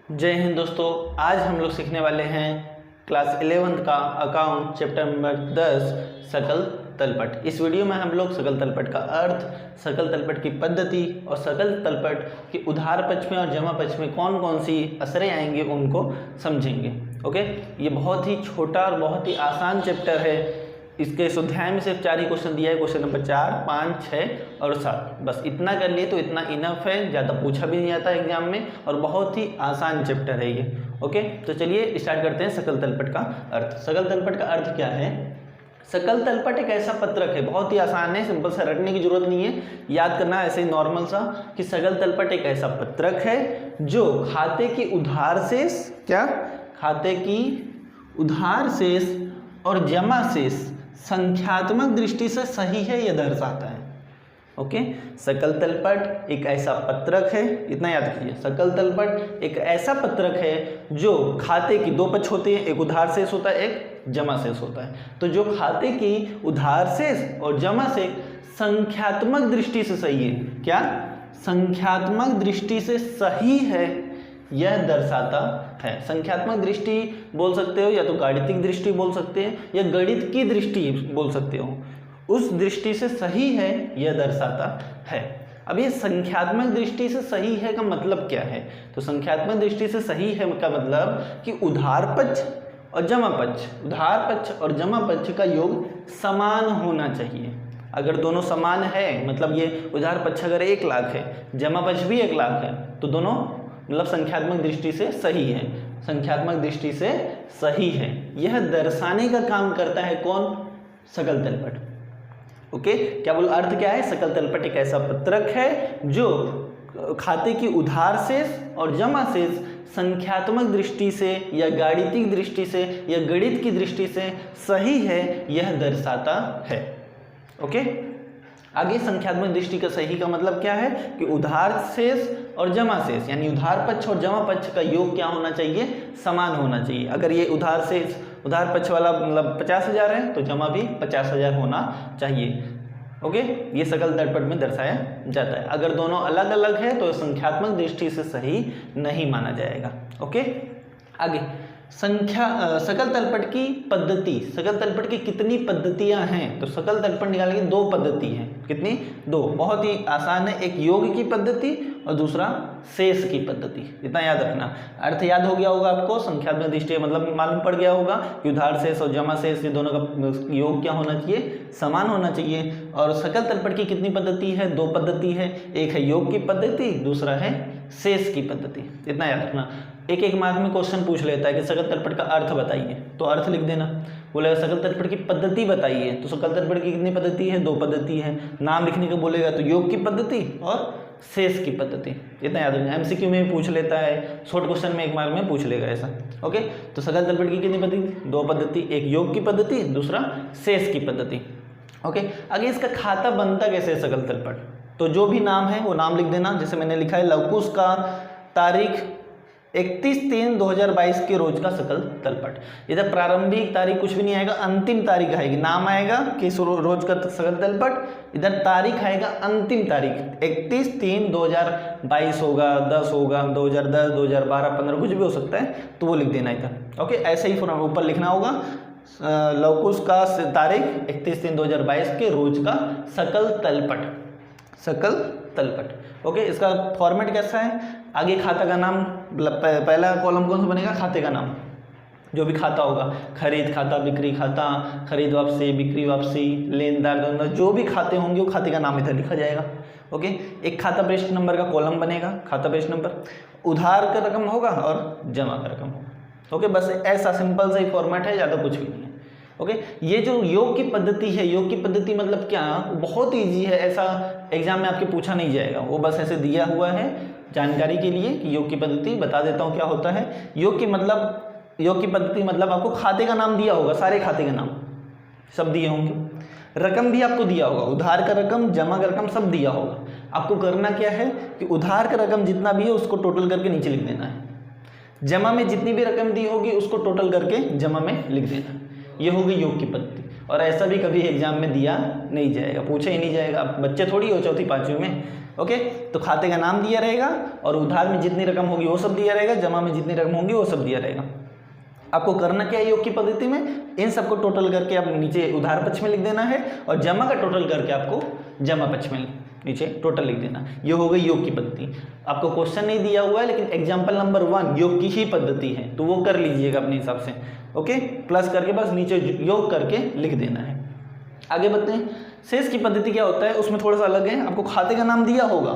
जय हिंद दोस्तों। आज हम लोग सीखने वाले हैं क्लास 11th का अकाउंट चैप्टर नंबर 10 सकल तलपट। इस वीडियो में हम लोग सकल तलपट का अर्थ, सकल तलपट की पद्धति और सकल तलपट के उधार पक्ष में और जमा पक्ष में कौन कौन सी असरें आएंगे उनको समझेंगे। ओके, ये बहुत ही छोटा और बहुत ही आसान चैप्टर है। इसके स्वाध्याय में सिर्फ 4 ही क्वेश्चन दिया है, क्वेश्चन नंबर 4, 5, 6 और 7। बस इतना कर लिए तो इतना इनफ है, ज़्यादा पूछा भी नहीं आता एग्जाम में और बहुत ही आसान चैप्टर है ये। ओके, तो चलिए स्टार्ट करते हैं सकल तलपट का अर्थ। सकल तलपट का अर्थ क्या है? सकल तलपट एक ऐसा पत्रक है, बहुत ही आसान है, सिंपल सा, रटने की जरूरत नहीं है, याद करना ऐसे ही नॉर्मल सा कि सकल तलपट एक ऐसा पत्रक है जो खाते की उधार शेष, क्या खाते की उधार शेष और जमा शेष संख्यात्मक दृष्टि से सही है यह दर्शाता है। ओके, सकल तलपट एक ऐसा पत्रक है, इतना याद कीजिए, सकल तलपट एक ऐसा पत्रक है जो खाते की 2 पक्ष होते हैं, एक उधार शेष होता है, एक जमा शेष होता है। तो जो खाते की उधार शेष और जमा शेष संख्यात्मक दृष्टि से सही है, क्या संख्यात्मक दृष्टि से सही है यह दर्शाता है। संख्यात्मक दृष्टि बोल सकते हो या तो गाणितिक दृष्टि बोल सकते हैं या गणित की दृष्टि बोल सकते हो, उस दृष्टि से सही है यह दर्शाता है। अब ये संख्यात्मक दृष्टि से सही है का मतलब क्या है? तो संख्यात्मक दृष्टि से सही है का मतलब कि उधार पक्ष और जमा पक्ष, उधार पक्ष और जमा पक्ष का योग समान होना चाहिए। अगर दोनों समान है, मतलब ये उधार पक्ष अगर 1 लाख है, जमा पक्ष भी 1 लाख है, तो दोनों मतलब संख्यात्मक दृष्टि से सही है, संख्यात्मक दृष्टि से सही है, यह दर्शाने का काम करता है कौन? सकल तलपट। ओके, क्या बोल, अर्थ क्या है? सकल तलपट एक ऐसा पत्रक है जो खाते की उधार शेष और जमा शेष संख्यात्मक दृष्टि से या गाणितिक दृष्टि से या गणित की दृष्टि से सही है यह दर्शाता है। ओके, आगे संख्यात्मक दृष्टि का सही का मतलब क्या है कि उधार शेष और जमा शेष यानी उधार पक्ष और जमा पक्ष का योग क्या होना चाहिए? समान होना चाहिए। अगर ये उधार शेष, उधार पक्ष वाला मतलब 50,000 है तो जमा भी 50,000 होना चाहिए। ओके, ये सकल तलपट में दर्शाया जाता है। अगर दोनों अलग अलग है तो संख्यात्मक दृष्टि से सही नहीं माना जाएगा। ओके, आगे सकल तलपट की पद्धति। सकल तलपट की कितनी पद्धतियां हैं? तो सकल तलपट निकालने की 2 पद्धति हैं। कितनी? 2। बहुत ही आसान है, एक योग की पद्धति और दूसरा शेष की पद्धति। इतना याद रखना। अर्थ याद हो गया होगा आपको, संख्यात्मक दृष्टि मतलब मालूम पड़ गया होगा कि उधार शेष और जमा शेष ये दोनों का योग क्या होना चाहिए? समान होना चाहिए। और सकल तलपट की कितनी पद्धति है? 2 पद्धति है, एक है योग की पद्धति, दूसरा है शेष की पद्धति। इतना याद रखना। एक मार्क में क्वेश्चन पूछ लेता है कि सकल तलपट का अर्थ बताइए, तो अर्थ लिख देना। बोलेगा सकल तलपट की पद्धति बताइए, तो सकल तलपट की कितनी पद्धति है? 2 पद्धति है। नाम लिखने को बोलेगा तो योग की पद्धति और शेष की पद्धति। इतना याद रखना, एमसीक्यू में भी पूछ लेता है, शॉर्ट क्वेश्चन में 1 मार्क में पूछ लेगा ऐसा। ओके, तो सकल तलपट की कितनी पद्धति? 2 पद्धति, एक योग की पद्धति, दूसरा शेष की पद्धति। ओके, आगे इसका खाता बनता कैसे है सकल तलपट? तो जो भी नाम है वो नाम लिख देना। जैसे मैंने लिखा है लवकुश का तारीख 31/3/2022 के रोज का सकल तलपट। इधर प्रारंभिक तारीख कुछ भी नहीं आएगा, अंतिम तारीख आएगी। नाम आएगा किस रोज का सकल तलपट, इधर तारीख आएगा अंतिम तारीख 31/3/2022 होगा, 10 होगा, 2010, 2012, 15 कुछ भी हो सकता है, तो वो लिख देना इधर। ओके, ऐसे ही ऊपर लिखना होगा लवकुश का तारीख 31/3/2022 के रोज का सकल तलपट, सकल तलपट। ओके, इसका फॉर्मेट कैसा है? आगे खाता का नाम, पहला कॉलम कौन सा बनेगा? खाते का नाम, जो भी खाता होगा, खरीद खाता, बिक्री खाता, खरीद वापसी, बिक्री वापसी, लेनदार, जो भी खाते होंगे वो खाते का नाम इधर लिखा जाएगा। ओके, एक खाता पृष्ठ नंबर का कॉलम बनेगा, खाता पृष्ठ नंबर, उधार का रकम होगा और जमा का रकम होगा। ओके, बस ऐसा सिंपल सा ही फॉर्मेट है, ज़्यादा कुछ भी नहीं है। ओके, ये जो योग की पद्धति है, योग की पद्धति मतलब क्या? बहुत ईजी है, ऐसा एग्जाम में आपके पूछा नहीं जाएगा, वो बस ऐसे दिया हुआ है जानकारी के लिए कि योग की पद्धति बता देता हूँ क्या होता है। योग की पद्धति मतलब आपको खाते का नाम दिया होगा, सारे खाते का नाम सब दिए होंगे, रकम भी आपको दिया होगा, उधार का रकम, जमा का रकम सब दिया होगा। आपको करना क्या है कि उधार का रकम जितना भी है उसको टोटल करके नीचे लिख देना है, जमा में जितनी भी रकम दी होगी उसको टोटल करके जमा में लिख देना। ये होगी योग की पद्धति। और ऐसा भी कभी एग्जाम में दिया नहीं जाएगा, पूछा ही नहीं जाएगा। अब बच्चे थोड़ी हो 4th 5वीं में ओके, तो खाते का नाम दिया रहेगा और उधार में जितनी रकम होगी वो सब दिया रहेगा, जमा में जितनी रकम होगी वो सब दिया रहेगा। आपको करना क्या है योग की पद्धति में, इन सबको टोटल करके आप नीचे उधार पक्ष में लिख देना है और जमा का टोटल करके आपको जमा पक्ष में नीचे टोटल लिख देना। ये हो गई योग की पद्धति। आपको क्वेश्चन नहीं दिया हुआ है लेकिन एग्जाम्पल नंबर 1 योग की ही पद्धति है, तो वो कर लीजिएगा अपने हिसाब से। ओके, प्लस करके बस नीचे योग करके लिख देना है। आगे बढ़ते हैं। शेष की पद्धति क्या होता है, उसमें थोड़ा सा अलग है। आपको खाते का नाम दिया होगा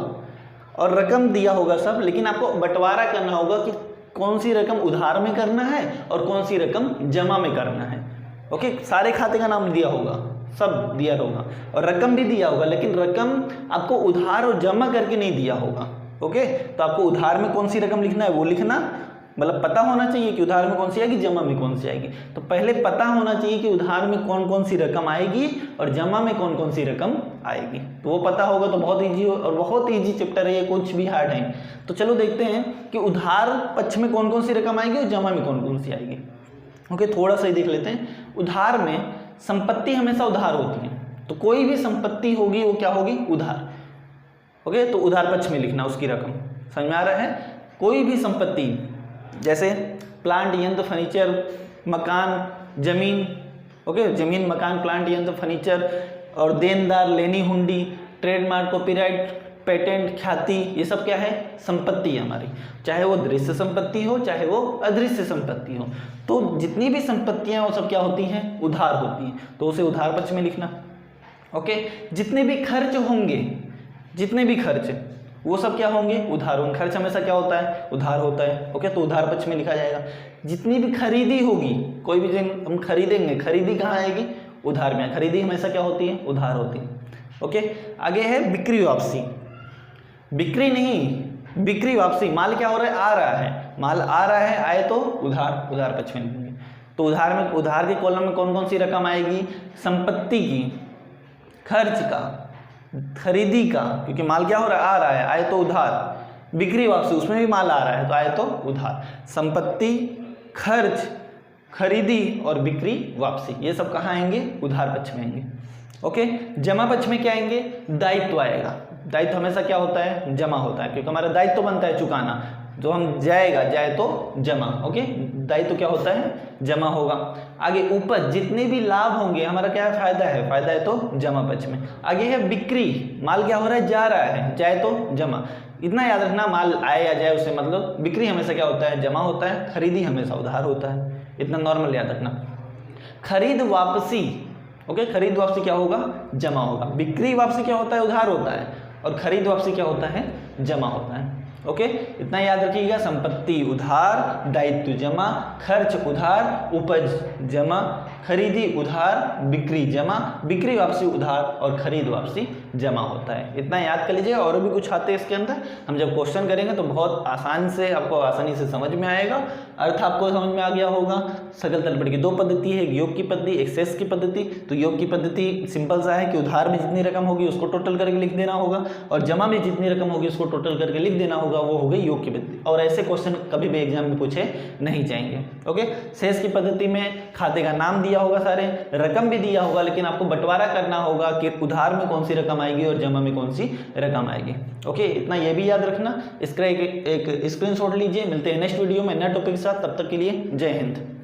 और रकम दिया होगा सब, लेकिन आपको बंटवारा करना होगा कि कौन सी रकम उधार में करना है और कौन सी रकम जमा में करना है। ओके, सारे खाते का नाम दिया होगा, सब दिया होगा और रकम भी दिया होगा, लेकिन रकम आपको उधार और जमा करके नहीं दिया होगा। ओके, तो आपको उधार में कौन सी रकम लिखना है वो लिखना, मतलब पता होना चाहिए कि उधार में कौन सी आएगी, जमा में कौन सी आएगी। तो पहले पता होना चाहिए कि उधार में कौन कौन सी रकम आएगी और जमा में कौन कौन सी रकम आएगी। तो वो पता होगा तो बहुत ईजी और बहुत ईजी चैप्टर है ये, कुछ भी हार्ड है। तो चलो देखते हैं कि उधार पक्ष में कौन कौन सी रकम आएगी और जमा में कौन कौन सी आएगी। ओके, थोड़ा सा ही देख लेते हैं। उधार में संपत्ति हमेशा उधार होती है, तो कोई भी संपत्ति होगी वो क्या होगी, उधार। ओके, तो उधार पक्ष में लिखना उसकी रकम। समझ में आ रहा है। कोई भी संपत्ति जैसे प्लांट, यंत्र, फर्नीचर, मकान, जमीन। ओके, जमीन, मकान, प्लांट, यंत्र, फर्नीचर और देनदार, लेनी, हुंडी, ट्रेडमार्क, कॉपीराइट, पेटेंट, ख्याति, ये सब क्या है, संपत्ति है हमारी। चाहे वो दृश्य संपत्ति हो चाहे वो अदृश्य संपत्ति हो, तो जितनी भी संपत्तियां वो सब क्या होती हैं, उधार होती हैं, तो उसे उधार पक्ष में लिखना। ओके, जितने भी खर्च होंगे, जितने भी खर्च वो सब क्या होंगे, उधार होंगे। खर्च हमेशा क्या होता है, उधार होता है। ओके, तो उधार पक्ष में लिखा जाएगा। जितनी भी खरीदी होगी, कोई भी चीज हम खरीदेंगे, खरीदी कहाँ आएगी, उधार में। खरीदी हमेशा क्या होती है, उधार होती है। ओके, आगे है बिक्री वापसी। बिक्री नहीं, बिक्री वापसी। माल क्या हो रहा है, आ रहा है, माल आ रहा है, आए तो उधार, उधार पक्ष में लिखेंगे। तो उधार में, उधार के कॉलम में कौन कौन सी रकम आएगी, संपत्ति की, खर्च का, खरीदी का, क्योंकि माल क्या हो रहा है, आ रहा है, आए तो उधार। बिक्री वापसी, उसमें भी माल आ रहा है तो आए तो उधार। संपत्ति, खर्च, खरीदी और बिक्री वापसी, ये सब कहाँ आएंगे, उधार पक्ष में आएंगे। ओके, जमा पक्ष में क्या आएंगे, दायित्व आएगा। दायित्व हमेशा क्या होता है, जमा होता है, क्योंकि हमारा दायित्व बनता है चुकाना। जो हम जाएगा, जाए तो जमा। ओके, दायित्व क्या होता है, जमा होगा। आगे उपज, जितने भी लाभ होंगे, हमारा क्या है, फायदा है, फायदा है तो जमा पक्ष में। आगे है बिक्री, माल क्या हो रहा है, जा रहा है, जाए तो जमा। इतना याद रखना, माल आए या जाए उससे मतलब, बिक्री हमेशा क्या होता है, जमा होता है, खरीदी हमेशा उधार होता है। इतना नॉर्मल याद रखना। खरीद वापसी, ओके, खरीद वापसी क्या होगा, जमा होगा। बिक्री वापसी क्या होता है, उधार होता है, और खरीद वापसी क्या होता है, जमा होता है। ओके, इतना याद रखिएगा। संपत्ति उधार, दायित्व जमा, खर्च उधार, उपज जमा, खरीदी उधार, बिक्री जमा, बिक्री वापसी उधार और खरीद वापसी जमा होता है। इतना याद कर लीजिए। और भी कुछ आते हैं इसके अंदर, हम जब क्वेश्चन करेंगे तो बहुत आसान से आपको आसानी से समझ में आएगा। अर्थ आपको समझ में आ गया होगा। सकल तलपट की दो पद्धति है, एक योग की पद्धति, एक शेष की पद्धति। तो योग की पद्धति सिंपल सा है कि उधार में जितनी रकम होगी उसको टोटल करके लिख देना होगा, और जमा में जितनी रकम होगी उसको टोटल करके लिख देना होगा, वो हो गई योग की पद्धति। और ऐसे क्वेश्चन कभी भी एग्जाम में पूछे नहीं जाएंगे। ओके, शेष की पद्धति में खाते का नाम दिया होगा, सारे रकम भी दिया होगा, लेकिन आपको बंटवारा करना होगा कि उधार में कौन सी रकम आएगी और जमा में कौन सी रकम आएगी। ओके, इतना ये भी याद रखना। इसका एक स्क्रीनशॉट लीजिए। मिलते हैं नेक्स्ट वीडियो में नए टॉपिक के साथ, तब तक के लिए जय हिंद।